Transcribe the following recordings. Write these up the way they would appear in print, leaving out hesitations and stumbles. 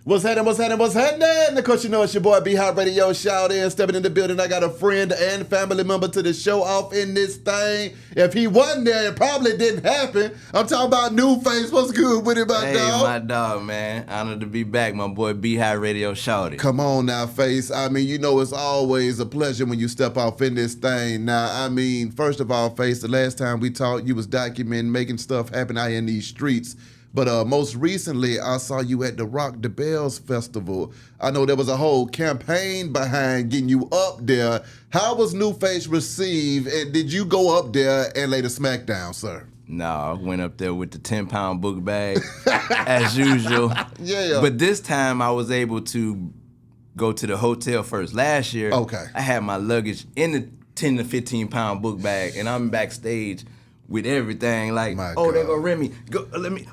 What's happening? What's happening? What's happening? Of course, you know it's your boy B Hot Radio. Shout in, stepping in the building. I got a friend and family member to the show off in this thing. If he wasn't there, it probably didn't happen. I'm talking about NuFace. What's good with it, my dog? Hey, my dog, man. Honored to be back, my boy B Hot Radio. Shout it. Come on now, Face. I mean, you know it's always a pleasure when you step off in this thing. Now, I mean, first of all, Face, the last time we talked, you was documenting making stuff happen out here in these streets. But most recently, I saw you at the Rock the Bells Festival. I know there was a whole campaign behind getting you up there. How was NuFace received, and did you go up there and lay the smack down, sir? No, I went up there with the 10-pound book bag, as usual. Yeah. But this time, I was able to go to the hotel first. Last year, I had my luggage in the 10 to 15-pound book bag, and I'm backstage with everything, like, there go Remy, let me,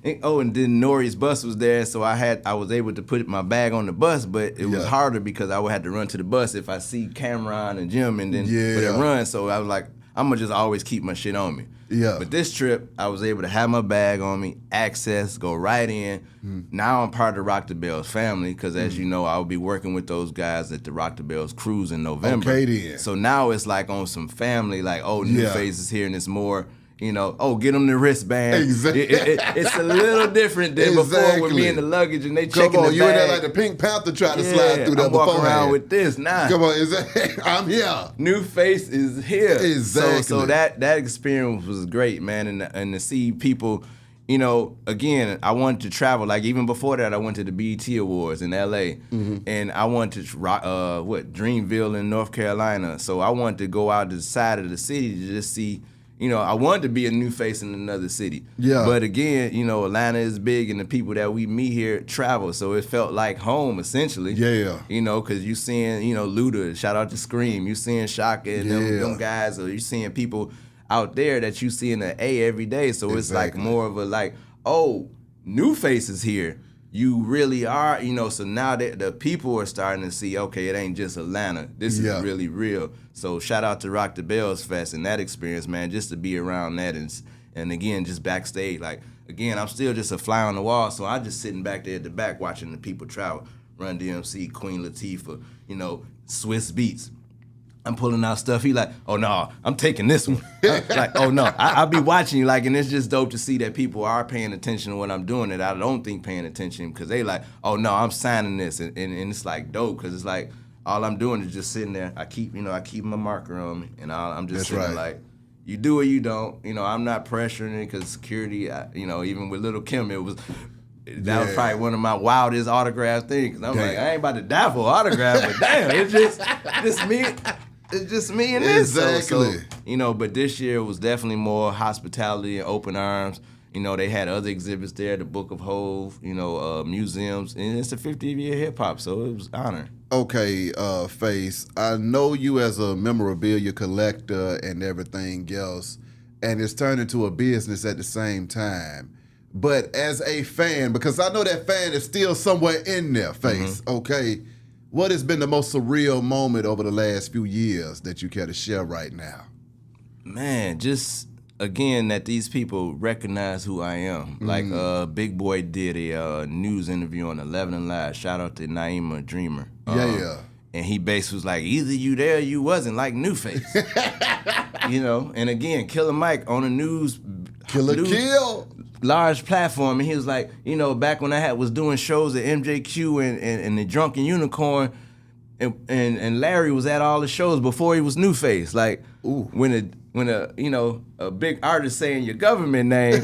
and then Nori's bus was there, so I was able to put my bag on the bus, but it was harder because I would have to run to the bus if I see Cameron and Jim, and then but it run, so I was like, I'm gonna just always keep my shit on me. Yeah. But this trip, I was able to have my bag on me, access, go right in. Now I'm part of the Rock the Bells family because, as you know, I'll be working with those guys at the Rock the Bells cruise in November. Okay, then. So now it's like on some family, like, NuFace is here, and it's more, get them the wristband. Exactly. It's a little different than before with me and the luggage, and they checking the bag. You in there like the Pink Panther trying to slide through that beforehand. I'm walking around with this now. Come on, I'm here. NuFace is here. Exactly. So that experience was great, man, and to see people, again, I wanted to travel. Like even before that, I went to the BET Awards in LA, and I wanted to Dreamville in North Carolina. So I wanted to go out to the side of the city to just see. I wanted to be a NuFace in another city. Yeah. But again, Atlanta is big, and the people that we meet here travel, so it felt like home essentially. Yeah. Because you seeing, Luda, shout out to Scream, you seeing Shaka and them guys, or you seeing people out there that you see in the A every day. So it's like more of a NuFace is here. You really are, so now that the people are starting to see, okay, it ain't just Atlanta. This is really real. So shout out to Rock the Bells Fest and that experience, man, just to be around that and again, just backstage. Like, again, I'm still just a fly on the wall, so I'm just sitting back there at the back watching the people travel. Run DMC, Queen Latifah, Swiss Beats. I'm pulling out stuff. He like, oh no, I'm taking this one. Like, oh no, I'll be watching you. Like, and it's just dope to see that people are paying attention to what I'm doing that I don't think paying attention because they like, oh no, I'm signing this, and it's like dope because it's like all I'm doing is just sitting there. I keep my marker on me, and I'm just sitting there like, you do or you don't. I'm not pressuring it because security. Even with Little Kim, that was probably one of my wildest autograph things. I'm like, I ain't about to die for an autograph, but damn, it's just me. It's just me and this. Exactly. So, but this year was definitely more hospitality and open arms. They had other exhibits there, the Book of Hove, museums, and it's the 50th year hip hop, so it was an honor. Okay, Face, I know you as a memorabilia collector and everything else, and it's turned into a business at the same time. But as a fan, because I know that fan is still somewhere in there, Face, okay? What has been the most surreal moment over the last few years that you care to share right now? Man, just, again, that these people recognize who I am. Like, Big Boy did a news interview on 11 and Live. Shout out to Naima Dreamer. And he basically was like, either you there or you wasn't, like NuFace. And again, Killer Mike on the news. Kill. Large platform, and he was like, back when I was doing shows at MJQ and the Drunken Unicorn, and Larry was at all the shows before he was NuFace. Like, when a big artist saying your government name,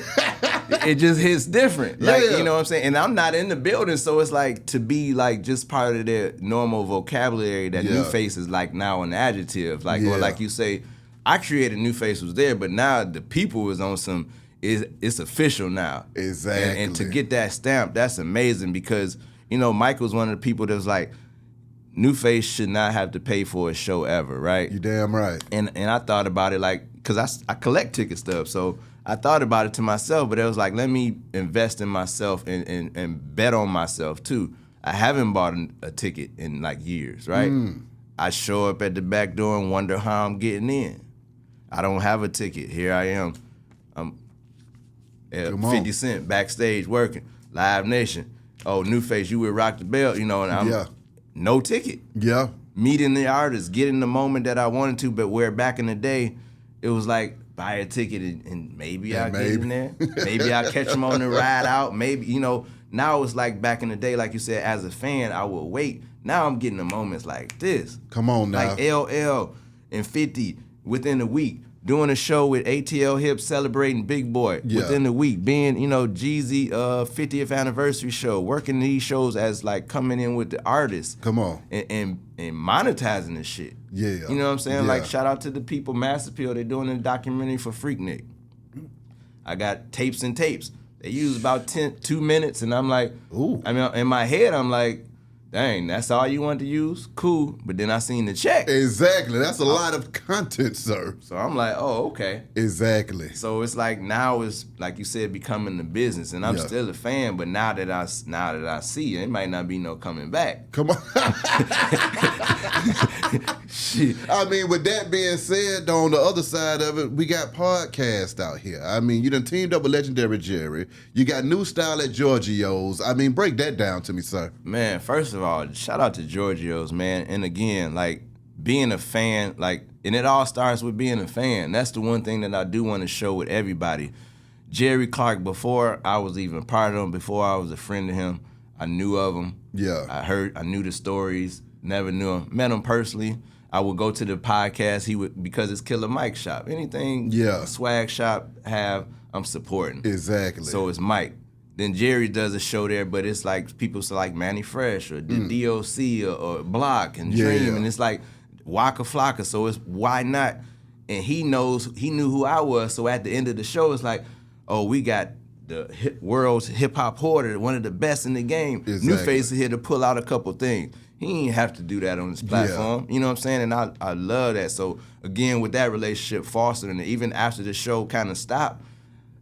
it just hits different. Like, you know what I'm saying? And I'm not in the building, so it's like to be like just part of their normal vocabulary that NuFace is like now an adjective. Like, or like you say, I created NuFace was there, but now the people is on some. It's official now. Exactly. And to get that stamp, that's amazing because, Michael's one of the people that was like, NuFace should not have to pay for a show ever, right? You damn right. And I thought about it like, because I collect ticket stuff, so I thought about it to myself, but it was like, let me invest in myself and bet on myself too. I haven't bought a ticket in like years, right? I show up at the back door and wonder how I'm getting in. I don't have a ticket. Here I am. I'm 50 Cent backstage working. Live Nation. oh, NuFace, you would rock the belt, you know, and I'm no ticket. Yeah. Meeting the artist, getting the moment that I wanted to, but where back in the day, it was like buy a ticket and maybe I'll get in there. Maybe I'll catch them on the ride out. Maybe, you know, now it's like back in the day, like you said, as a fan, I would wait. Now I'm getting the moments like this. Come on now. Like LL and 50 within a week. Doing a show with ATL Hip celebrating Big Boy within the week. Being, you know, Jeezy 50th anniversary show. Working these shows as like coming in with the artists. Come on. And monetizing this shit. Yeah. You know what I'm saying? Yeah. Like shout out to the people, Mass Appeal. They're doing a documentary for Freaknik. I got tapes and tapes. They use about 2 minutes and I'm like, ooh. I mean, in my head, I'm like, dang, that's all you want to use? Cool. But then I seen the check. Exactly. That's a lot of content, sir. So I'm like, oh, okay. Exactly. So it's like now it's, like you said, becoming the business. And I'm still a fan, but now that I see it might not be no coming back. Come on. Shit. I mean, with that being said, though, on the other side of it, we got podcasts out here. I mean, you done teamed up with legendary Jerry. You got new style at Giorgio's. I mean, break that down to me, sir. Man, first of all, shout out to Giorgio's, man. And again, like, being a fan, like, and it all starts with being a fan. That's the one thing that I do want to show with everybody. Jerry Clark, before I was even part of him, before I was a friend of him, I knew of him. Yeah. I knew the stories, never knew him. Met him personally. I would go to the podcast, because it's Killer Mike shop. Anything swag shop have, I'm supporting. Exactly. So it's Mike. Then Jerry does a show there, but it's like people say like Manny Fresh or the DOC or Block and Dream, and it's like Waka Flocka. So it's why not? And he knew who I was. So at the end of the show, it's like, oh, we got the world's hip hop hoarder, one of the best in the game. Exactly. NuFace is here to pull out a couple things. He ain't have to do that on this platform. You know what I'm saying? And I love that. So again, with that relationship fostering it, even after the show kind of stopped,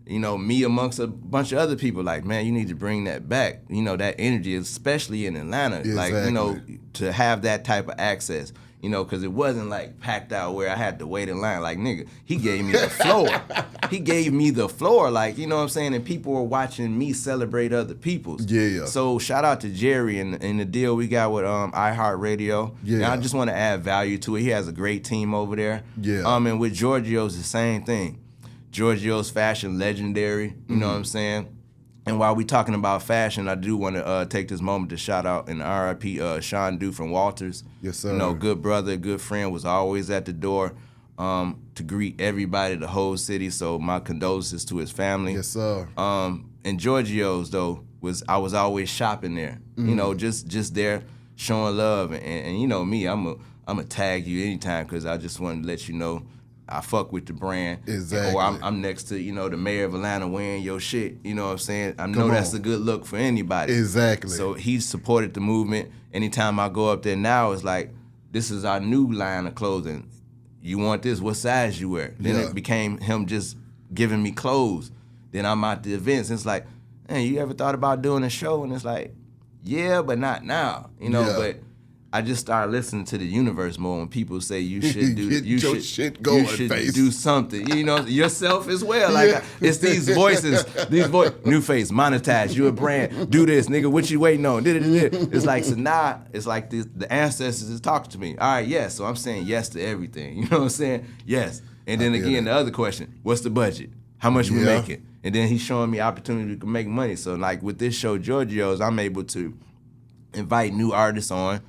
you know, me amongst a bunch of other people, like, man, you need to bring that back. You know, that energy, especially in Atlanta. Exactly. Like, you know, to have that type of access, you know, because it wasn't like packed out where I had to wait in line. Like, nigga, he gave me the floor. He gave me the floor, like, you know what I'm saying? And people were watching me celebrate other people's. Yeah. So shout out to Jerry and the deal we got with iHeartRadio. Yeah. And I just want to add value to it. He has a great team over there. Yeah. And with Giorgio's, the same thing. Giorgio's fashion legendary, you know what I'm saying? And while we talking about fashion, I do want to take this moment to shout out and RIP Sean Dew from Walters. Yes, sir. You know, good brother, good friend, was always at the door to greet everybody, the whole city. So my condolences to his family. Yes, sir. And Giorgio's, though, I was always shopping there. You know, just there showing love. And you know me, I'm a tag you anytime because I just want to let you know I fuck with the brand. Exactly. Or I'm next to, you know, the mayor of Atlanta wearing your shit. You know what I'm saying? I know that's a good look for anybody. Exactly. So he supported the movement. Anytime I go up there now, it's like, this is our new line of clothing. You want this? What size you wear? Then it became him just giving me clothes. Then I'm at the events. And it's like, man, you ever thought about doing a show? And it's like, yeah, but not now. You know, but I just started listening to the universe more when people say you should do your shit going, you should face. do something. You know, yourself as well. Like it's these voices, NuFace, monetize, you a brand, do this, nigga, what you waiting on? It's like, so now it's like the ancestors is talking to me. All right, yes. So I'm saying yes to everything. You know what I'm saying? Yes. And then again, the other question, what's the budget? How much we making? And then he's showing me opportunity to make money. So like with this show, Giorgio's, I'm able to invite new artists on,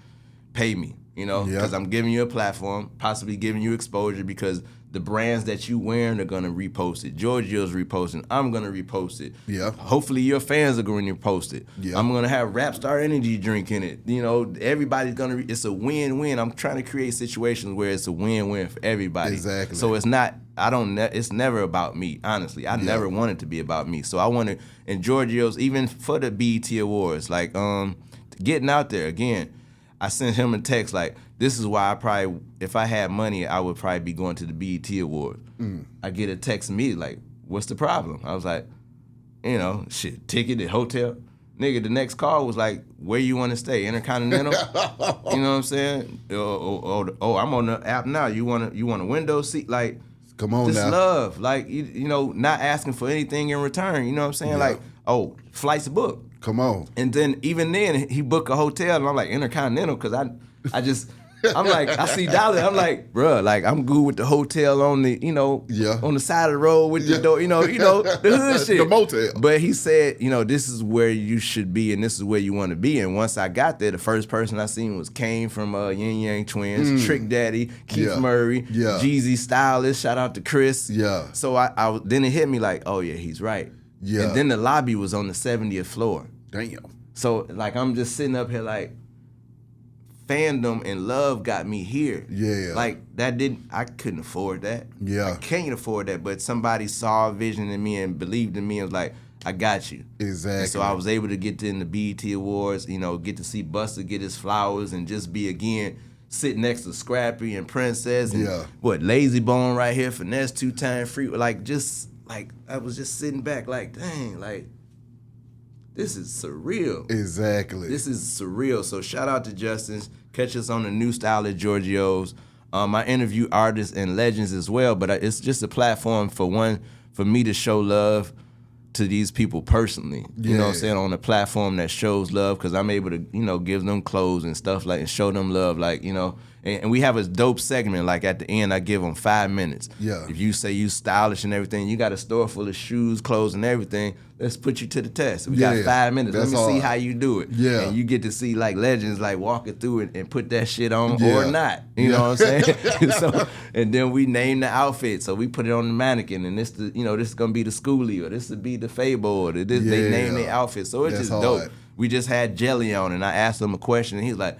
pay me, you know, because I'm giving you a platform, possibly giving you exposure because the brands that you wearing are going to repost it. Giorgio's reposting. I'm going to repost it. Yeah. Hopefully your fans are going to repost it. Yeah. I'm going to have Rapstar Energy drink in it. You know, everybody's going to, it's a win-win. I'm trying to create situations where it's a win-win for everybody. Exactly. So it's not, it's never about me, honestly. I never want it to be about me. So I want to, and Giorgio's, even for the BET Awards, like getting out there, again, I sent him a text like, this is why I probably, if I had money, I would probably be going to the BET Award. I get a text immediately like, what's the problem? I was like, you know, shit, ticket, the hotel. Nigga, the next call was like, where you want to stay? Intercontinental? You know what I'm saying? Oh, I'm on the app now. You want a window seat? Like, come on just now. Love. Like, you know, not asking for anything in return. You know what I'm saying? Like, oh, flights booked. Come on. And then even then he booked a hotel, and I'm like Intercontinental because I'm like, I see Dallas. I'm like, bruh, like I'm good with the hotel on the, on the side of the road with the door, the hood shit. The motel. But he said, this is where you should be and this is where you want to be. And once I got there, the first person I seen was Kane from Yin Yang Twins, Trick Daddy, Keith Murray, Jeezy Stylist. Shout out to Chris. Yeah. So I then it hit me like, oh yeah, he's right. Yeah. And then the lobby was on the 70th floor. Damn. So like I'm just sitting up here like, fandom and love got me here. Yeah. Like I couldn't afford that. Yeah. I can't afford that, but somebody saw a vision in me and believed in me and was like, I got you. Exactly. And so I was able to get in the BET Awards, get to see Busta get his flowers and just be again sit next to Scrappy and Princess and Lazy Bone right here, Finesse 2-Time Free. Like I was just sitting back like, dang, like this is surreal. Exactly. This is surreal. So shout out to Justin. Catch us on the New Style at Giorgio's. I interview artists and legends as well, but it's just a platform for me to show love to these people personally. You know what I'm saying? On a platform that shows love because I'm able to, give them clothes and stuff like and show them love. Like, and we have a dope segment. Like at the end, I give them 5 minutes. Yeah. If you say you stylish and everything, you got a store full of shoes, clothes, and everything. Let's put you to the test. We got 5 minutes. Let me see how you do it. Yeah. And you get to see like legends like walking through it and put that shit on or not. You know what I'm saying? So, and then we name the outfit. So we put it on the mannequin, and this is gonna be the schoolie, or this would be the Fable, or this they name their outfit. So it's just dope. We just had Jelly on, and I asked him a question, and he's like,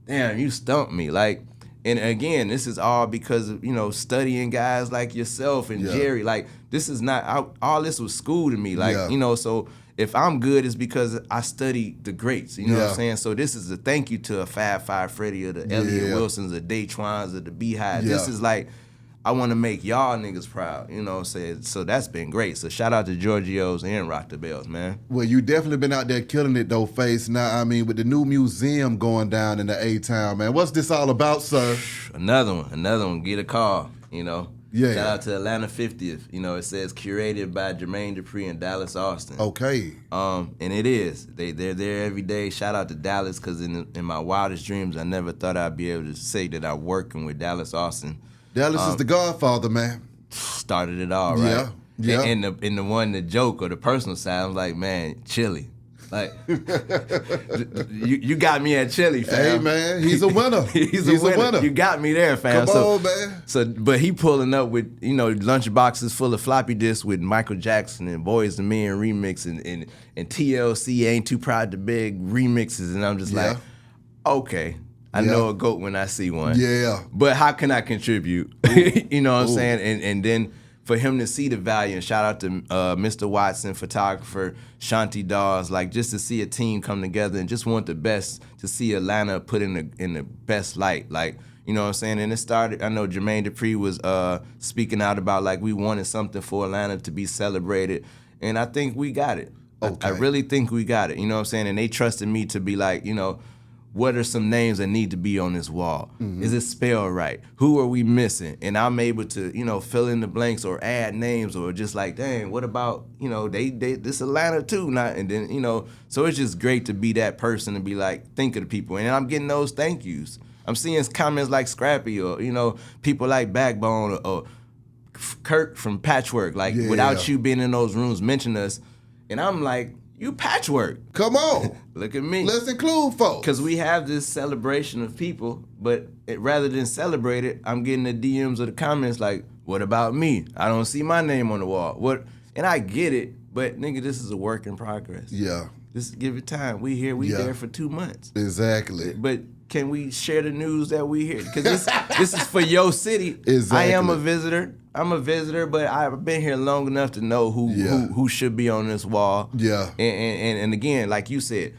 "Damn, you stumped me!" Like. And again, this is all because of, studying guys like yourself and Jerry. Like, this is not, all this was school to me. Like, so if I'm good, it's because I studied the greats. You know what I'm saying? So this is a thank you to a Fab Five Freddy or the Elliott Wilsons or Daytwans or the Beehive. This is like, I want to make y'all niggas proud, you know what I'm saying? So that's been great. So shout out to Giorgio's and Rock the Bells, man. Well, you definitely been out there killing it, though, Face. Now, I mean, with the new museum going down in the A-Town, man, what's this all about, sir? Another one. Get a call, Yeah. Shout out to Atlanta 50th. It says curated by Jermaine Dupri and Dallas Austin. Okay. And it is. They're there every day. Shout out to Dallas, because in my wildest dreams, I never thought I'd be able to say that I'm working with Dallas Austin. Dallas is the godfather, man. Started it all, right? Yeah. And the joke or the personal side, I'm like, man, Chili. Like, you got me at Chili, fam. Hey, man, he's a winner. he's a winner. You got me there, fam. Come on, man. So, but he pulling up with, lunch boxes full of floppy disks with Michael Jackson and Boys to Men remix and TLC Ain't Too Proud to Beg remixes. And I'm just like, okay. I know a GOAT when I see one. Yeah. But how can I contribute? You know what I'm saying? And then for him to see the value, and shout out to Mr. Watson, photographer, Shanti Dawes, like just to see a team come together and just want the best, to see Atlanta put in the best light. Like, you know what I'm saying? And it started, I know Jermaine Dupri was speaking out about like we wanted something for Atlanta to be celebrated. And I think we got it. Okay. I really think we got it. You know what I'm saying? And they trusted me to be like, what are some names that need to be on this wall? Mm-hmm. Is it spelled right? Who are we missing? And I'm able to, fill in the blanks or add names or just like, dang, what about, they this Atlanta too? And then, so it's just great to be that person and be like, think of the people. And I'm getting those thank yous. I'm seeing comments like Scrappy or, people like Backbone or Kirk from Patchwork, like without you being in those rooms, mention us. And I'm like, you Patchwork. Come on. Look at me. Let's include folks. Because we have this celebration of people, but rather than celebrate it, I'm getting the DMs or the comments like, what about me? I don't see my name on the wall. What? And I get it, but nigga, this is a work in progress. Yeah. Just give it time. We here, we there for 2 months. Exactly. But can we share the news that we here? Because this is for your city. Exactly. I am a visitor. I'm a visitor, but I've been here long enough to know who should be on this wall. Yeah. And again, like you said,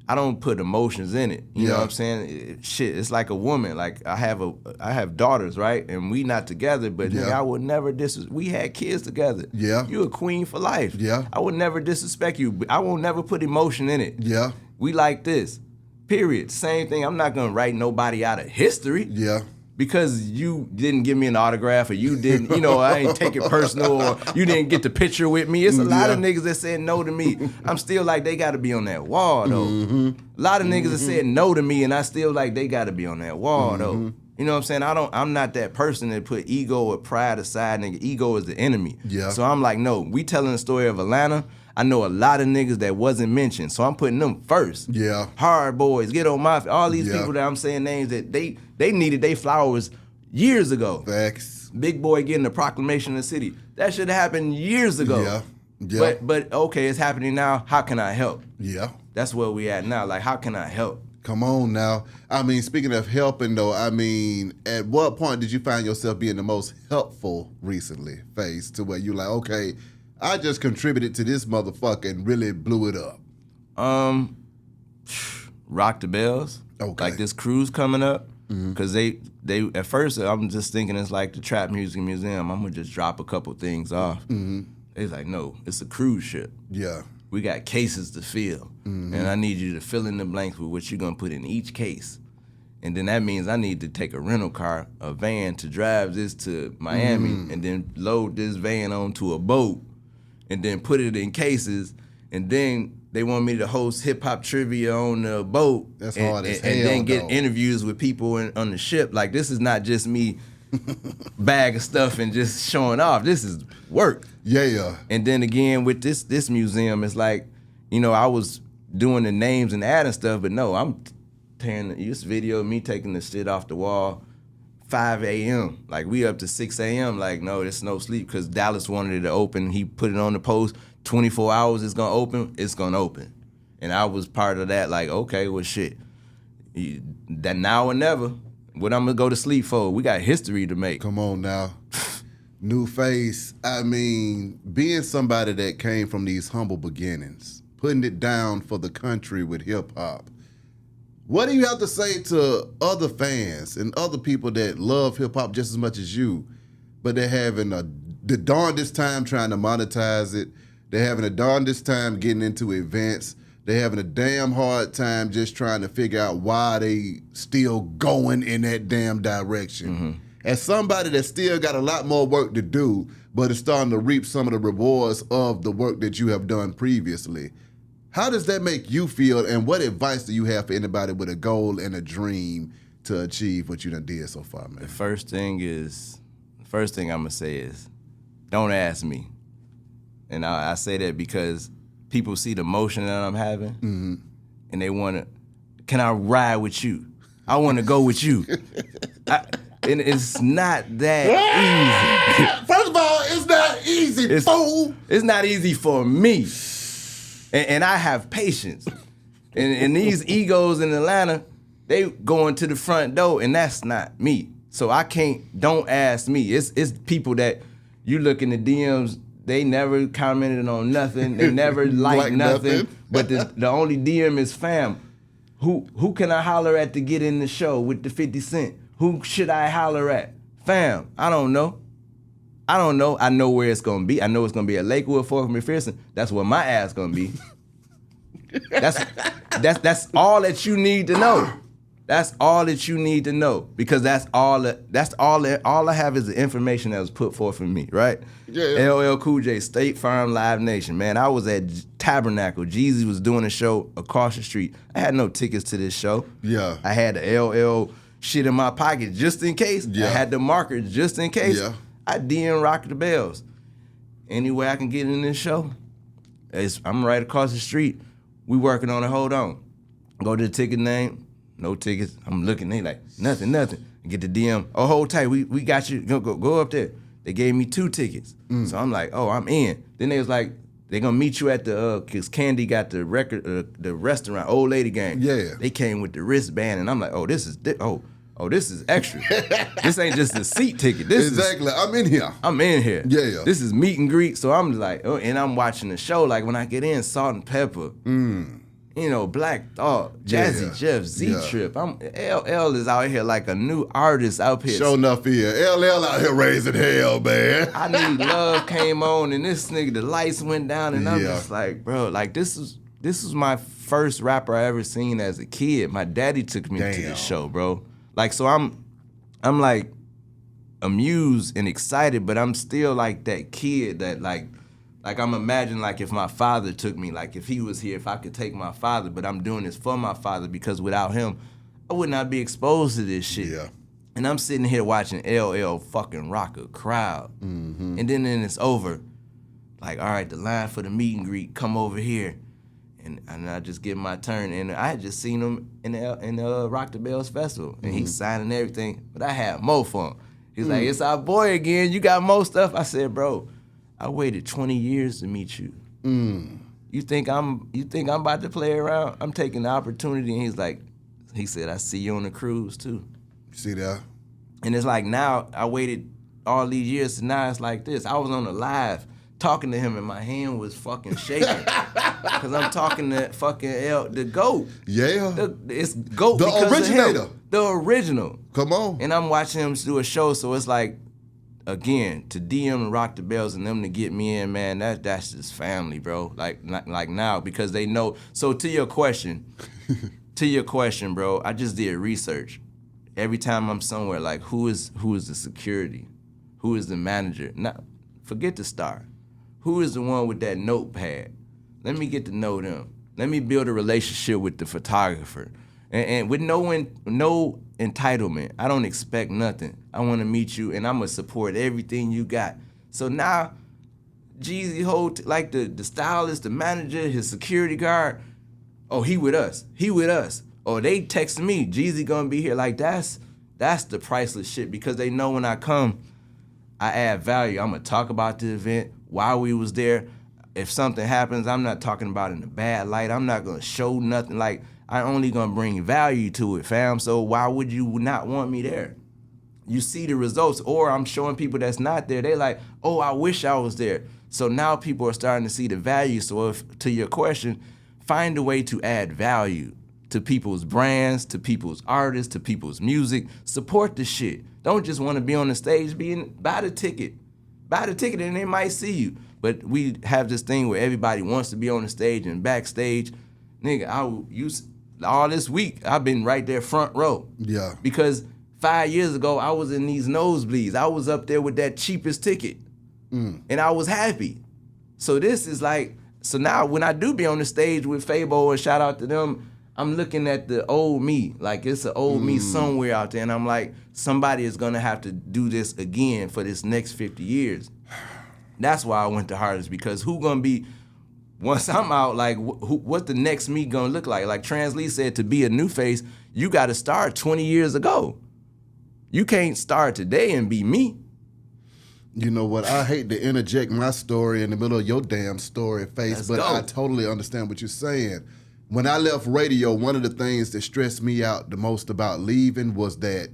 I don't put emotions in it. You know what I'm saying? It's like a woman. Like I have daughters, right? And we not together, but nigga, I would never we had kids together. Yeah. You a queen for life. Yeah. I would never disrespect you. I won't never put emotion in it. Yeah. We like this. Period. Same thing. I'm not gonna write nobody out of history. Yeah. because you didn't give me an autograph or you didn't, I ain't take it personal or you didn't get the picture with me. It's a lot of niggas that said no to me. I'm still like, they got to be on that wall, though. A lot of niggas that said no to me and I still like, they got to be on that wall, though. You know what I'm saying? I'm not that person that put ego or pride aside, nigga. Ego is the enemy. Yeah. So I'm like, no, we telling the story of Atlanta. I know a lot of niggas that wasn't mentioned, so I'm putting them first. Yeah. Hard Boys, Get On My, all these people that I'm saying names that they needed their flowers years ago. Facts. Big Boy getting the proclamation of the city. That should have happened years ago. Yeah. Yeah. But okay, it's happening now. How can I help? Yeah. That's where we at now. Like, how can I help? Come on now. I mean, speaking of helping though, I mean, at what point did you find yourself being the most helpful recently, Face, to where you like, okay, I just contributed to this motherfucker and really blew it up? Rock the Bells. Okay. Like this cruise coming up. Because they at first, I'm just thinking it's like the Trap Music Museum. I'm going to just drop a couple things off. They was like, no, it's a cruise ship. Yeah. We got cases to fill. And I need you to fill in the blanks with what you're going to put in each case. And then that means I need to take a rental car, a van to drive this to Miami and then load this van onto a boat and then put it in cases. And then they want me to host hip-hop trivia on the boat. That's hard as hell, and then get though. interviews with people on the ship. Like, this is not just me bag of stuff and just showing off. This is work. Yeah. And then again, with this museum, it's like, I was doing the names and adding stuff, but no, I'm tearing this video of me taking the shit off the wall 5 a.m. Like, we up to 6 a.m. Like, no, there's no sleep because Dallas wanted it to open. He put it on the post. 24 hours it's gonna open, it's gonna open. And I was part of that, like, okay, well, shit. That now or never, what I'm gonna go to sleep for? We got history to make. Come on now. NuFace, I mean, being somebody that came from these humble beginnings, putting it down for the country with hip-hop, what do you have to say to other fans and other people that love hip-hop just as much as you, but they're having the darndest time trying to monetize it? They're having a darndest time getting into events. They're having a damn hard time just trying to figure out why they still going in that damn direction. As somebody that still got a lot more work to do, but is starting to reap some of the rewards of the work that you have done previously, how does that make you feel, and what advice do you have for anybody with a goal and a dream to achieve what you done did so far, man? The first thing I'm gonna say is, don't ask me. And I say that because people see the motion that I'm having, and they want to, can I ride with you? I want to go with you. And it's not that easy. First of all, it's not easy, fool. It's not easy for me. And I have patience. And these egos in Atlanta, they going to the front door, and that's not me. So I can't, don't ask me. It's people that you look in the DMs, they never commented on nothing. They never liked nothing. But the only DM is fam. Who can I holler at to get in the show with the 50 Cent? Who should I holler at? Fam, I don't know. I know where it's gonna be. I know it's gonna be at Lakewood, Fort McPherson. That's where my ass gonna be. That's all that you need to know. That's all that you need to know, because all I have is the information that was put forth for me, right? Yeah. LL Cool J, State Farm Live Nation. Man, I was at Tabernacle. Jeezy was doing a show across the street. I had no tickets to this show. Yeah. I had the LL shit in my pocket just in case. Yeah. I had the marker just in case. Yeah. I DM Rock the Bells. Any way I can get in this show, I'm right across the street. We working on it. Hold on. Go to the ticket name. No tickets. I'm looking. They like, nothing. Get the DM. Oh, hold tight. We got you. Go up there. They gave me 2 tickets. So I'm like, oh, I'm in. Then they was like, they gonna meet you at the, cause Candy got the the restaurant, Old Lady Gang. Yeah. They came with the wristband, and I'm like, oh, this is extra. This ain't just a seat ticket. Exactly. I'm in here. I'm in here. Yeah. This is meet and greet. So I'm like, oh, and I'm watching the show. Like, when I get in, Salt and Pepper, Black Thought, Jazzy Yeah. Jeff, Z-Trip. LL is out here like a new artist out here. Sure enough here. LL out here raising hell, man. I Need Love came on, and this nigga, the lights went down, and I'm just like, bro, like, this was my first rapper I ever seen as a kid. My daddy took me to the show, bro. Like, so I'm I'm like amused and excited, but I'm still like that kid that like I'm imagining like if my father took me, like if he was here, if I could take my father, but I'm doing this for my father because without him, I would not be exposed to this shit. Yeah. And I'm sitting here watching LL fucking rock a crowd. Mm-hmm. And then it's over. Like, all right, the line for the meet and greet, come over here. And I just get my turn. And I had just seen him in the Rock the Bells Festival. And he's signing everything. But I had more fun. He's like, it's our boy again. You got more stuff? I said, bro, I waited 20 years to meet you. You think I'm about to play around? I'm taking the opportunity. And he said, I see you on the cruise too. See that? And it's like now I waited all these years, and now it's like this. I was on the live talking to him, and my hand was fucking shaking because I'm talking to fucking the GOAT. Yeah. It's GOAT. The because originator. Of him. The original. Come on. And I'm watching him do a show, so it's like, again, to DM and Rock the Bells and them to get me in, man, that's just family, bro. Like now, because they know. So to your question, bro, I just did research. Every time I'm somewhere, like who is the security? Who is the manager? Now, forget the star. Who is the one with that notepad? Let me get to know them. Let me build a relationship with the photographer. And with no entitlement. I don't expect nothing. I want to meet you, and I'm going to support everything you got. So now, Jeezy, like the stylist, the manager, his security guard, oh, he with us. Or they text me, Jeezy gonna be here. Like that's the priceless shit, because they know when I come, I add value. I'm gonna talk about the event, why we was there. If something happens, I'm not talking about it in a bad light. I'm not gonna show nothing. Like, I only gonna bring value to it, fam. So why would you not want me there? You see the results, or I'm showing people that's not there. They like, oh, I wish I was there. So now people are starting to see the value. So if, to your question, find a way to add value to people's brands, to people's artists, to people's music. Support the shit. Don't just want to be on the stage. Buy the ticket. Buy the ticket and they might see you. But we have this thing where everybody wants to be on the stage and backstage. Nigga, all this week, I've been right there front row. Yeah. Because 5 years ago, I was in these nosebleeds. I was up there with that cheapest ticket. And I was happy. So this is like, so now when I do be on the stage with Fabo, and shout out to them, I'm looking at the old me. Like, it's an old me somewhere out there. And I'm like, somebody is going to have to do this again for this next 50 years. That's why I went to Hardest, because who going to be, once I'm out, like, what's the next me going to look like? Like Trans Lee said, to be a NuFace, you got to start 20 years ago. You can't start today and be me. You know what? I hate to interject my story in the middle of your damn story, Face, but I totally understand what you're saying. When I left radio, one of the things that stressed me out the most about leaving was that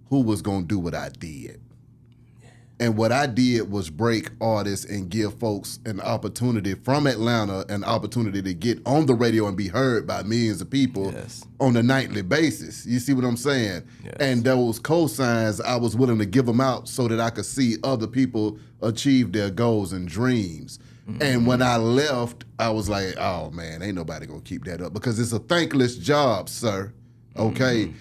who was going to do what I did. And what I did was break artists and give folks an opportunity from Atlanta, an opportunity to get on the radio and be heard by millions of people on a nightly basis. You see what I'm saying? Yes. And those cosigns, I was willing to give them out so that I could see other people achieve their goals and dreams. And when I left, I was like, oh man, ain't nobody gonna keep that up, because it's a thankless job, sir. Okay?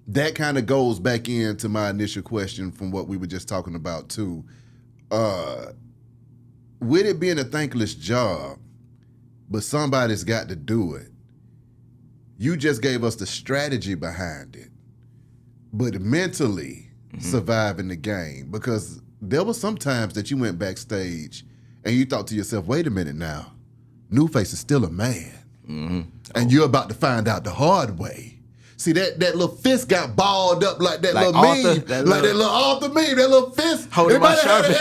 That kind of goes back into my initial question from what we were just talking about too. With it being a thankless job, but somebody's got to do it. You just gave us the strategy behind it, but mentally surviving the game, because there were some times that you went backstage and you thought to yourself, wait a minute now, NuFace is still a man. And you're about to find out the hard way. See, that little fist got balled up like that, like little meme, that little Arthur meme, that little fist. Holding my Sharpie.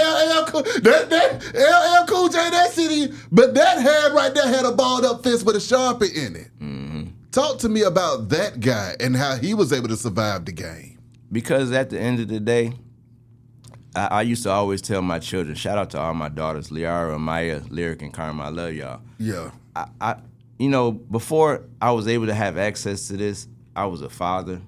LL Cool J, that city, but that head right there had a balled up fist with a Sharpie in it. Talk to me about that guy and how he was able to survive the game. Because at the end of the day, I used to always tell my children, shout out to all my daughters, Liara, Maya, Lyric, and Karma, I love y'all. Yeah. You know, before I was able to have access to this, I was a father.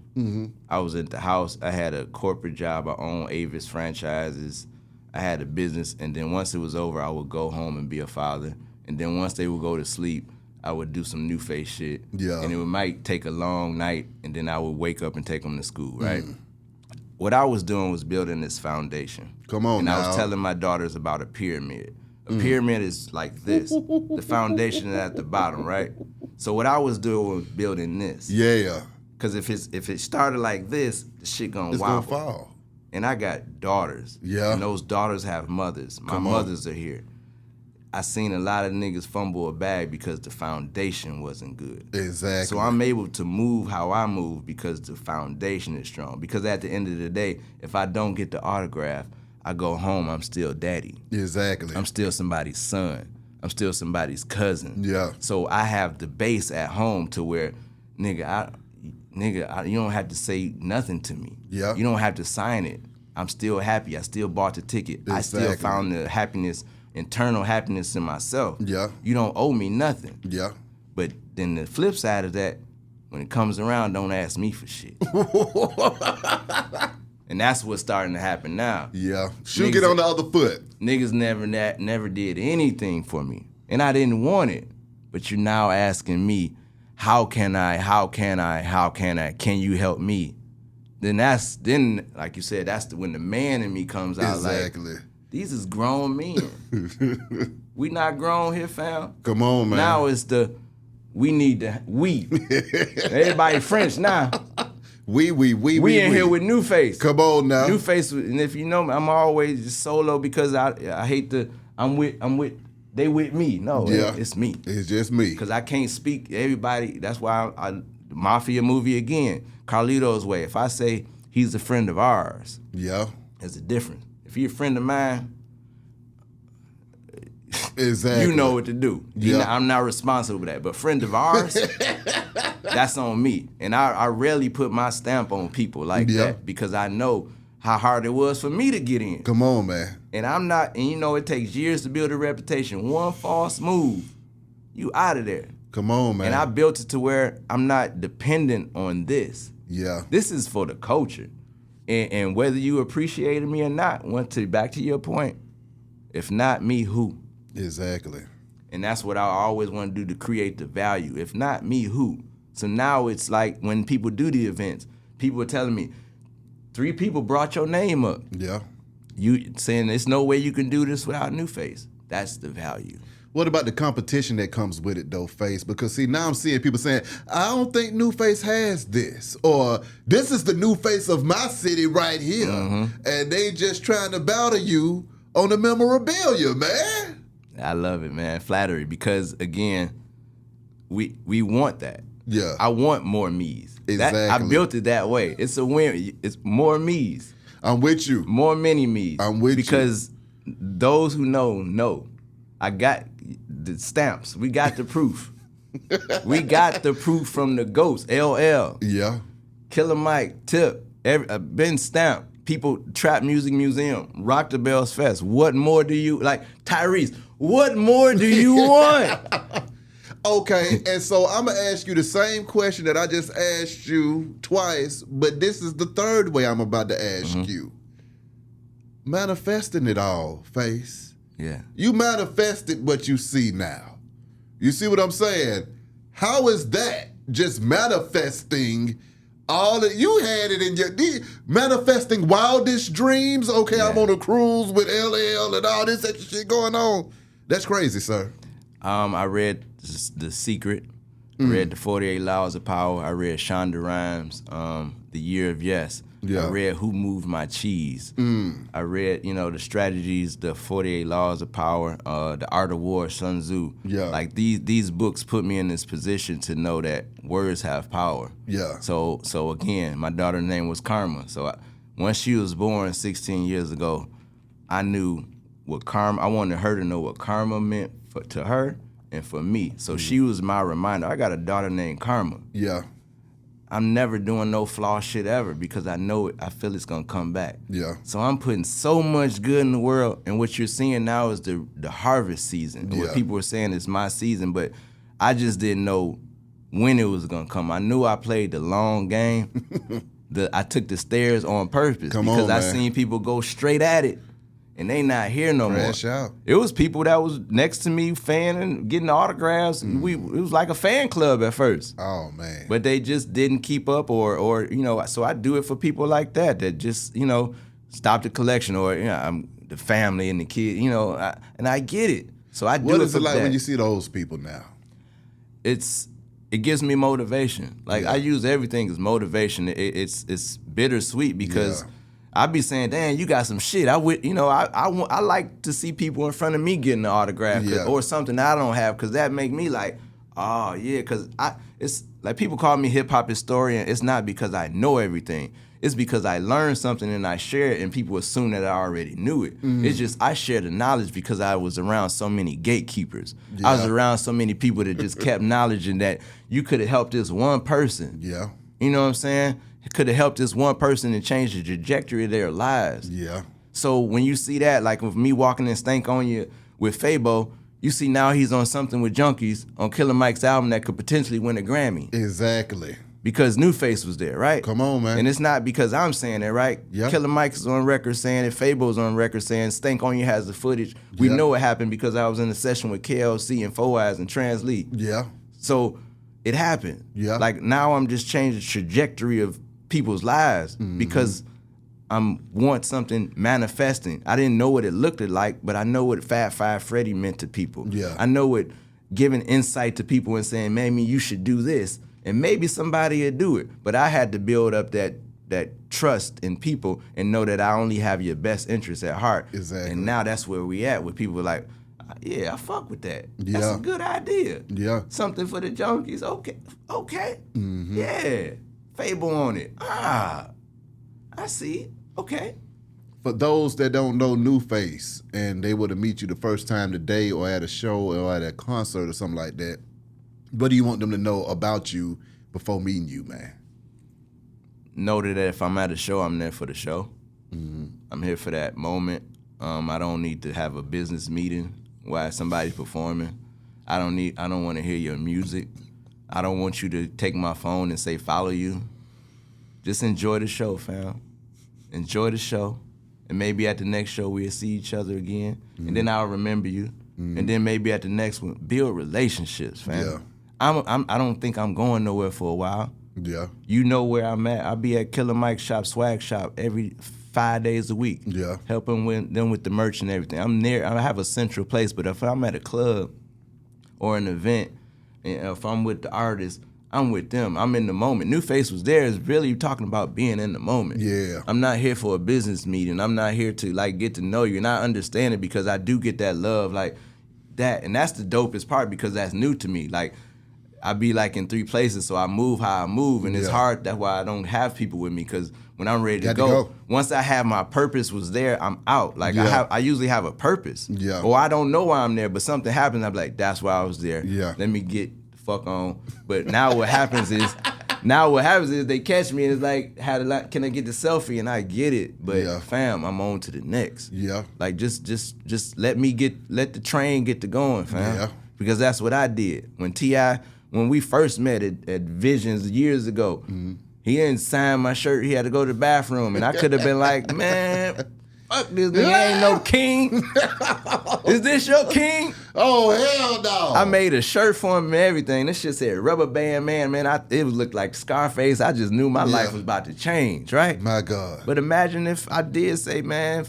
I was at the house. I had a corporate job. I owned Avis franchises. I had a business. And then once it was over, I would go home and be a father. And then once they would go to sleep, I would do some NuFace shit. Yeah. And it might take a long night, and then I would wake up and take them to school, right? what I was doing was building this foundation. Come on and now. I was telling my daughters about a pyramid. A pyramid is like this. The foundation is at the bottom, right? So what I was doing was building this. Yeah. Because if it started like this, the shit gonna wobble. Gonna fall. And I got daughters. Yeah. And those daughters have mothers. My mothers are here. I seen a lot of niggas fumble a bag because the foundation wasn't good. Exactly. So I'm able to move how I move because the foundation is strong. Because at the end of the day, if I don't get the autograph, I go home, I'm still daddy. Exactly. I'm still somebody's son. I'm still somebody's cousin. Yeah. So I have the base at home to where, nigga, you don't have to say nothing to me. Yeah. You don't have to sign it. I'm still happy. I still bought the ticket. Exactly. I still found the happiness, internal happiness in myself. Yeah. You don't owe me nothing. Yeah. But then the flip side of that, when it comes around, don't ask me for shit. And that's what's starting to happen now. Yeah. Shoot, get on the other foot. Niggas never did anything for me. And I didn't want it. But you're now asking me, how can I, can you help me? Then like you said, that's when the man in me comes out. Exactly. Like, these is grown men. We not grown here, fam. Come on, man. Now it's we. Everybody French now. We in here with NuFace. Come on now. NuFace, and if you know me, I'm always just solo because I hate to. They with me. No, it's me. It's just me. Because I can't speak everybody. That's why the Mafia movie again, Carlito's Way. If I say he's a friend of ours, yeah, there's a difference. If he's a friend of mine, exactly, you know what to do. I'm not responsible for that. But friend of ours, that's on me. And I rarely put my stamp on people like that because I know how hard it was for me to get in. Come on, man. And I'm not, and you know it takes years to build a reputation. One false move, you out of there. Come on, man. And I built it to where I'm not dependent on this. Yeah. This is for the culture. And whether you appreciated me or not, back to your point, if not me, who? Exactly. And that's what I always want to do to create the value. If not me, who? So now it's like when people do the events, people are telling me, 3 people brought your name up. Yeah. You saying there's no way you can do this without NuFace. That's the value. What about the competition that comes with it, though, Face? Because, see, now I'm seeing people saying, I don't think NuFace has this, or this is the NuFace of my city right here. Mm-hmm. And they just trying to battle you on the memorabilia, man. I love it, man. Flattery, because, again, we want that. Yeah. I want more me's. Exactly. I built it that way. It's a win. It's more me's. I'm with you. More mini me's. I'm with you. Because those who know. I got the stamps. We got the proof. We got the proof from the GOATs, LL. Yeah. Killer Mike, Tip, been stamped. People, Trap Music Museum, Rock the Bells Fest. What more do you, like Tyrese, what more do you want? Okay, and so I'm going to ask you the same question that I just asked you twice, but this is the third way I'm about to ask you. Manifesting it all, Face. Yeah. You manifested what you see now. You see what I'm saying? How is that just manifesting all that you had it in your manifesting wildest dreams? Okay, yeah. I'm on a cruise with LL and all this extra shit going on. That's crazy, sir. I read The Secret. I read The 48 Laws of Power. I read Shonda Rhimes, The Year of Yes. Yeah. I read Who Moved My Cheese. I read, the strategies, The 48 Laws of Power, The Art of War, Sun Tzu. Yeah. Like these books put me in this position to know that words have power. Yeah. So again, my daughter's name was Karma. So once she was born 16 years ago, I knew what karma. I wanted her to know what karma meant to her and for me. So she was my reminder. I got a daughter named Karma. Yeah. I'm never doing no flaw shit ever because I know it. I feel it's gonna come back. Yeah. So I'm putting so much good in the world, and what you're seeing now is the harvest season. Yeah. What people were saying is my season, but I just didn't know when it was gonna come. I knew I played the long game. I took the stairs on purpose because I seen people go straight at it, and they not here no more. Crash out. It was people that was next to me fanning, getting autographs. It was like a fan club at first. Oh man. But they just didn't keep up, or so I do it for people like that just stop the collection, or I'm the family and the kid, and I get it. So I do What it is for it like that. when you see those people now? It gives me motivation. Like I use everything as motivation. It's bittersweet because I be saying, "Damn, you got some shit." I like to see people in front of me getting an autograph or something I don't have, because that make me like, oh yeah, because it's like people call me hip hop historian. It's not because I know everything. It's because I learned something and I share it, and people assume that I already knew it. It's just I share the knowledge because I was around so many gatekeepers. Yeah. I was around so many people that just kept knowledge, and that you could have helped this one person. Yeah. You know what I'm saying? It could have helped this one person and changed the trajectory of their lives. Yeah. So when you see that, like with me walking in Stank on You with Fabo, you see now he's on something with Junkies on Killer Mike's album that could potentially win a Grammy. Exactly. Because NuFace was there, right? Come on, man. And it's not because I'm saying that, right? Yeah. Killer Mike is on record saying it, Fabo's on record saying Stank on You has the footage. We know it happened because I was in a session with KLC and Four Eyes and Trans Lee. Yeah. So it happened. Yeah. Like now I'm just changing the trajectory of people's lives because I want something manifesting. I didn't know what it looked like, but I know what Fat Five Freddy meant to people. Yeah. I know what giving insight to people and saying, maybe you should do this. And maybe somebody would do it. But I had to build up that trust in people and know that I only have your best interests at heart. Exactly. And now that's where we at, where people are like, yeah, I fuck with that. Yeah. That's a good idea. Yeah. Something for the junkies. Okay. Yeah. Fable on it. I see. Okay. For those that don't know NuFace and they were to meet you the first time today or at a show or at a concert or something like that, what do you want them to know about you before meeting you, man? Know that if I'm at a show, I'm there for the show. I'm here for that moment. I don't need to have a business meeting while somebody's performing. I don't want to hear your music. I don't want you to take my phone and say follow you. Just enjoy the show, fam. Enjoy the show. And maybe at the next show we'll see each other again. And then I'll remember you. And then maybe at the next one, build relationships, fam. Yeah. I don't think I'm going nowhere for a while. Yeah. You know where I'm at. I'll be at Killer Mike's shop, Swag Shop, every 5 days a week. Yeah. Helping them with the merch and everything. I'm near. I have a central place, but if I'm at a club or an event, and if I'm with the artist, I'm with them. I'm in the moment. NuFace was there. Is really talking about being in the moment. Yeah. I'm not here for a business meeting. I'm not here to get to know you. And I understand it because I do get that love like that. And that's the dopest part because that's new to me. Like, I be like in 3 places, so I move how I move, and it's hard. That's why I don't have people with me, because when I'm ready to go, once I have my purpose was there, I'm out. Like I usually have a purpose, or I don't know why I'm there, but something happens. I'm like, that's why I was there. Yeah. Let me get the fuck on. But now what happens is, they catch me and it's like, can I get the selfie? And I get it, but fam, I'm on to the next. Yeah. Like just let the train get to going, fam. Yeah. Because that's what I did when we first met at Visions years ago. He didn't sign my shirt. He had to go to the bathroom. And I could have been like, man, fuck this nigga, ain't no king. Is this your king? Oh, hell no. I made a shirt for him and everything. This shit said Rubber Band Man. It looked like Scarface. I just knew my life was about to change, right? My God. But imagine if I did say, man,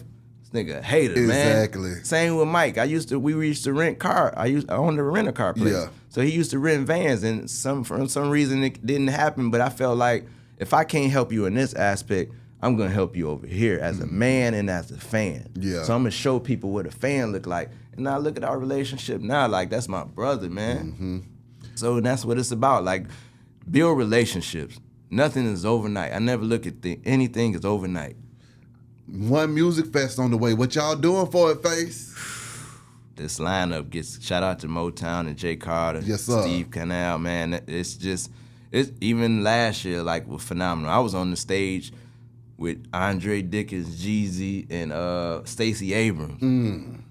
nigga hater, man. Exactly. Same with Mike. We used to rent car. I owned a rent-a-car place. Yeah. So he used to rent vans, and for some reason it didn't happen. But I felt like if I can't help you in this aspect, I'm gonna help you over here as a man and as a fan. Yeah. So I'm gonna show people what a fan look like. And now look at our relationship now. Like, that's my brother, man. So that's what it's about. Like, build relationships. Nothing is overnight. I never look at anything as overnight. One music fest on the way. What y'all doing for it, Face? This lineup gets shout out to Motown and Jay Carter, Yes, sir. Steve Canal, man. It's even last year, like, was phenomenal. I was on the stage with Andre Dickens, Jeezy, and Stacey Abrams.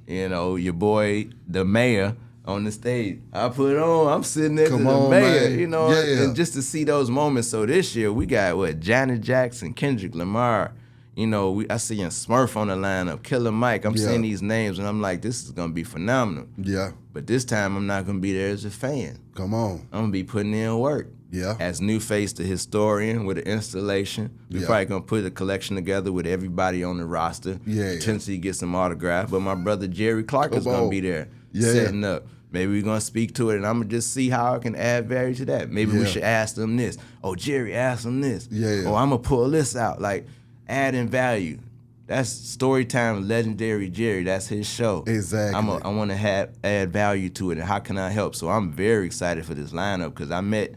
You know, your boy, the mayor, on the stage. I put on, I'm sitting next to the mayor, man. you know, Yeah. and just to see those moments. So this year we got Janet Jackson, Kendrick Lamar, I see Smurf on the lineup, Killer Mike. I'm seeing these names, and I'm like, this is going to be phenomenal. Yeah. But this time, I'm not going to be there as a fan. Come on. I'm going to be putting in work. Yeah. As NuFace, the historian, with an installation. We're probably going to put a collection together with everybody on the roster. Yeah. Potentially get some autograph. But my brother Jerry Clark is going to be there setting up. Maybe we're going to speak to it, and I'm going to just see how I can add value to that. Maybe we should ask them this. Oh, Jerry, ask them this. Yeah. Oh, I'm going to pull this out. Like, adding value. That's Storytime Legendary Jerry. That's his show. Exactly. I want to add value to it, and how can I help? So I'm very excited for this lineup because I met,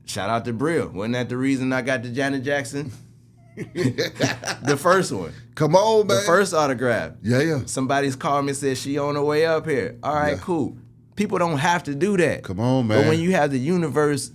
shout out to Brill. Wasn't that the reason I got the Janet Jackson? The first one. Come on, man. The first autograph. Yeah. Somebody's called me and said she on her way up here. All right, cool. People don't have to do that. Come on, man. But when you have the universe,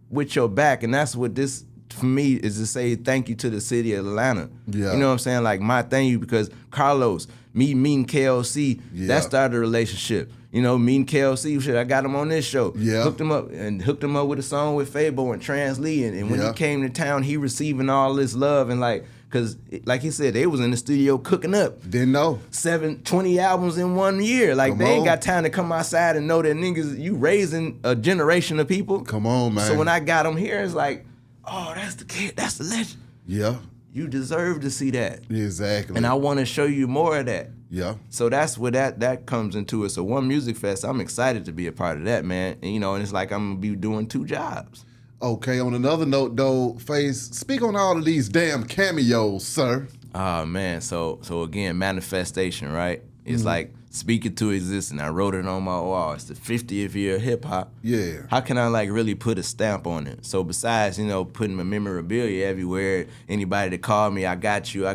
with your back, and that's what this, for me, is to say thank you to the city of Atlanta. Yeah. You know what I'm saying? Like, my thank you, because Carlos, me meeting KLC, that started a relationship. Meeting KLC, shit, I got him on this show. Yeah. Hooked him up with a song with Fabo and Trans Lee. And when he came to town, he receiving all this love. And because like he said, they was in the studio cooking up. Didn't know. 20 albums in 1 year. Like, they ain't got time to come outside and know that niggas, you raising a generation of people. Come on, man. So when I got him here, it's like, oh, that's the kid, that's the legend. Yeah. You deserve to see that. Exactly. And I want to show you more of that. Yeah. So that's where that comes into it. So One Music Fest, I'm excited to be a part of that, man. And, and it's like I'm going to be doing 2 jobs. Okay, on another note, though, Face, speak on all of these damn cameos, sir. Oh, man. So again, manifestation, right? It's like speaking to existence. I wrote it on my wall. It's the 50th year of hip-hop. Yeah. How can I, really put a stamp on it? So besides, putting my memorabilia everywhere, anybody that called me, I got you,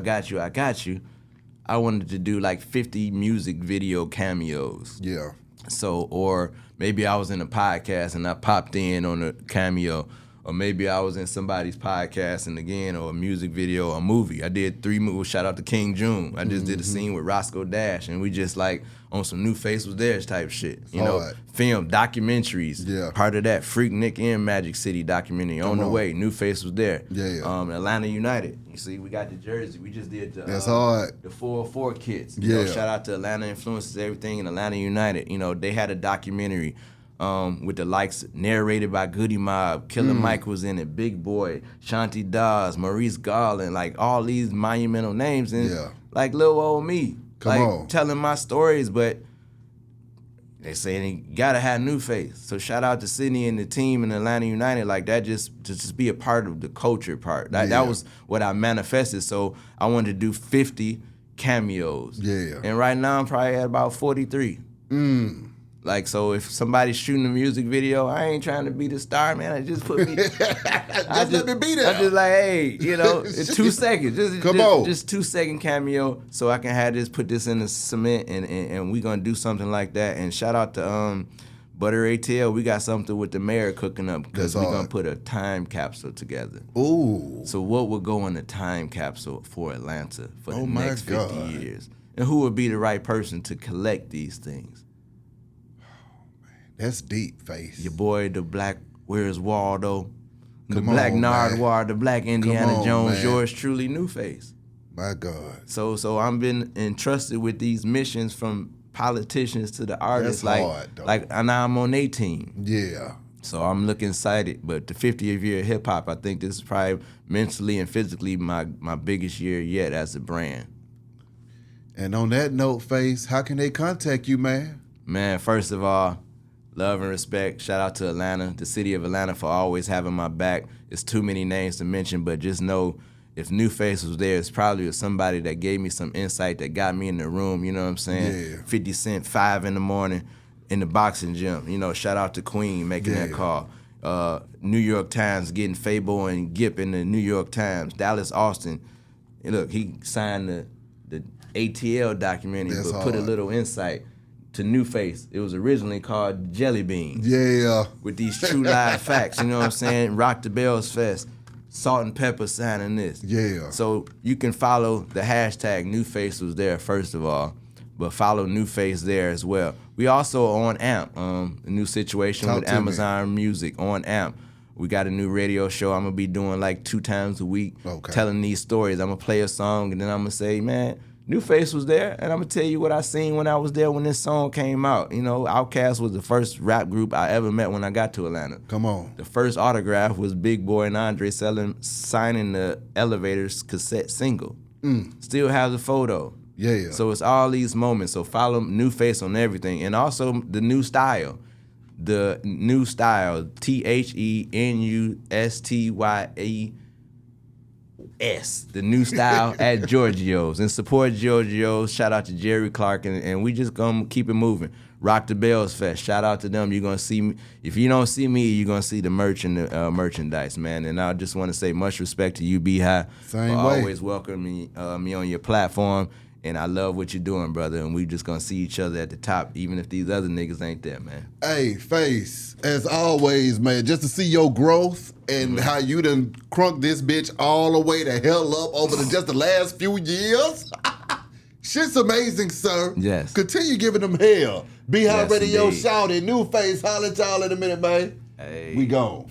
I wanted to do 50 music video cameos. Yeah. So, or maybe I was in a podcast and I popped in on a cameo, or maybe I was in somebody's podcast and again, or a music video, or a movie. I did 3 movies. Shout out to King June. I just did a scene with Roscoe Dash, and we just on some NuFace was theirs type shit. Film, documentaries. Yeah. Part of that Freak Nick and Magic City documentary. On the way, NuFace was there. Yeah. Atlanta United. You see, we got the jersey. We just did the That's hard. The 404 kits. Yeah. Shout out to Atlanta Influences, everything in Atlanta United. They had a documentary with the likes narrated by Goody Mob. Killer Mike was in it. Big Boy, Shanti Dawes, Maurice Garland, all these monumental names, and little old me, Come on. telling my stories. But they saying you gotta have NuFace. So shout out to Sydney and the team in Atlanta United, that just to just be a part of the culture part. That was what I manifested. So I wanted to do 50 cameos. Yeah. And right now I'm probably at about 43. So if somebody's shooting a music video, I ain't trying to be the star, man. Just put me. Just let me be there. I'm just like, hey, it's 2 seconds. Just 2 second cameo, so I can put this in the cement, and we gonna do something like that. And shout out to Butter ATL. We got something with the mayor cooking up because we're gonna put a time capsule together. Ooh. So what would go in the time capsule for Atlanta for the my next 50 God. years? And who would be the right person to collect these things? That's deep, Face. Your boy, the Black, where's Waldo? The Come Black on, Nardwuar, the Black Indiana on, Jones, man. yours truly, NuFace. My God. So I've been entrusted with these missions from politicians to the artists. That's hard, though. And now I'm on their team. Yeah. So I'm looking excited. But the 50th year of hip hop, I think this is probably mentally and physically my biggest year yet as a brand. And on that note, Face, how can they contact you, man? Man, first of all, love and respect. Shout out to Atlanta, the city of Atlanta, for always having my back. It's too many names to mention, but just know if NuFace was there, it's probably somebody that gave me some insight that got me in the room, you know what I'm saying? Yeah. 50 Cent, 5 in the morning in the boxing gym. Shout out to Queen making that call. New York Times getting Fabo and Gip in the New York Times. Dallas Austin, and look, he signed the ATL documentary, That's but put a hard. little insight to NuFace. It was originally called Jelly Beans. Yeah. With these true live facts, you know what I'm saying? Rock the Bells Fest, Salt and Pepper signing this. Yeah. So you can follow the hashtag NuFace was there, first of all, but follow NuFace there as well. We also on AMP, a new situation Talk with to me. Amazon Music on AMP. We got a new radio show I'm gonna be doing like 2 times a week, telling these stories. I'm gonna play a song and then I'm gonna say, man, NuFace was there, and I'm gonna tell you what I seen when I was there when this song came out. You know, Outkast was the first rap group I ever met when I got to Atlanta. Come on. The first autograph was Big Boy and Andre signing the Elevators cassette single. Still have the photo. Yeah. So it's all these moments. So follow NuFace on everything, and also the new style. The new style, THENUSTYAS, the new style at Giorgio's. And support Giorgio's. Shout out to Jerry Clark, and we just gonna keep it moving. Rock the Bells Fest. Shout out to them. You're gonna see me. If you don't see me, you're gonna see the merch and the merchandise, man. And I just want to say much respect to you, B-High, for always welcoming me on your platform. And I love what you're doing, brother. And we just gonna see each other at the top, even if these other niggas ain't there, man. Hey, Face, as always, man, just to see your growth and how you done crunk this bitch all the way the hell up over just the last few years. Shit's amazing, sir. Yes. Continue giving them hell. B-High Yes, Radio indeed. shouted, NuFace, holla at y'all in a minute, man. Hey. We gone.